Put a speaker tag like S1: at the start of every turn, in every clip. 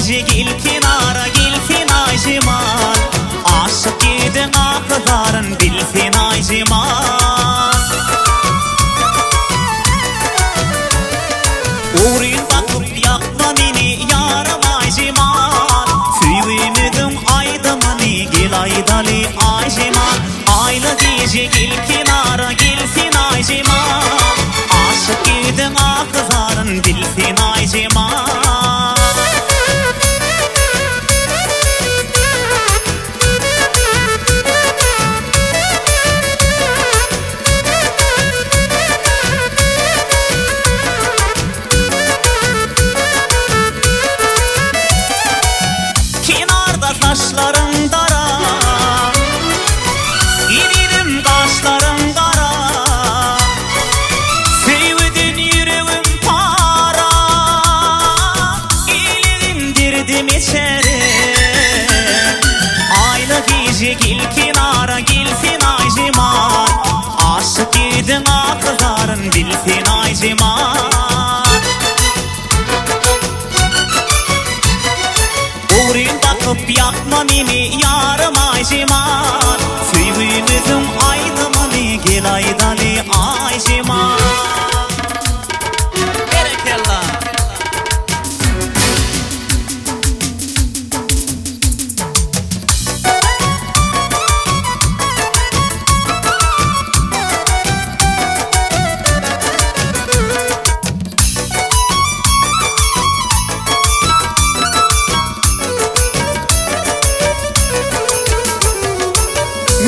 S1: gece gel kenara gelsin ay cemal. Aşık edin akıların bilsin ay cemal. Uğrun bakıp yakma beni yarım ay cemal. Süyümüdüm aydımını gel aydali ay cemal. Aylı gece gel kenara gelsin ay cemal. Aşık edin akıların bilsin ay cemal. Taşların dara, ilirim kaşların kara. Sevdin yüreğim para, ilirim girdim içeri. Aylı gece gel kenara gelsin ay cemal. Aşık edin akıların bilsin ay cemal. Uğrun bakıp yakma beni yarım ay cemal. Süyümüzüm aydımını gel aydali ay cemal. Berekallah.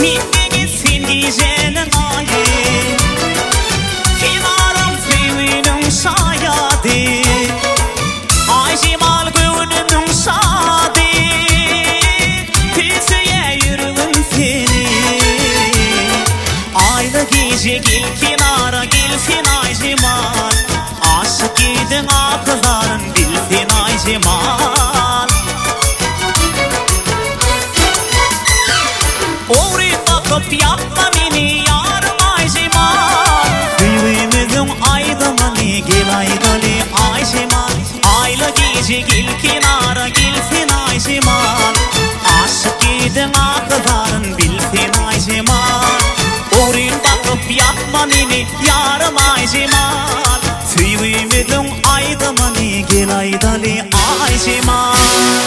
S1: Minne gitsin gecenin ayı, kenarım sevinin şayadi. Ay cemal gönlümün şadi, tüsüye yürüdüm seni. Aylı gece gel kenara gelsin ay cemal. Aşık edin akıların bilsin ay cemal. Uğrun bakıp yakma beni yarım ay cemal. Süyümüzüm aydımını gel aydali ay cemal. Aylı gece gel kenara gelsin ay cemal. Aşık edin akıların bilsin ay cemal. Uğrun bakıp yakma beni yarım ay cemal. Süyümüzüm aydımını gel aydali ay cemal.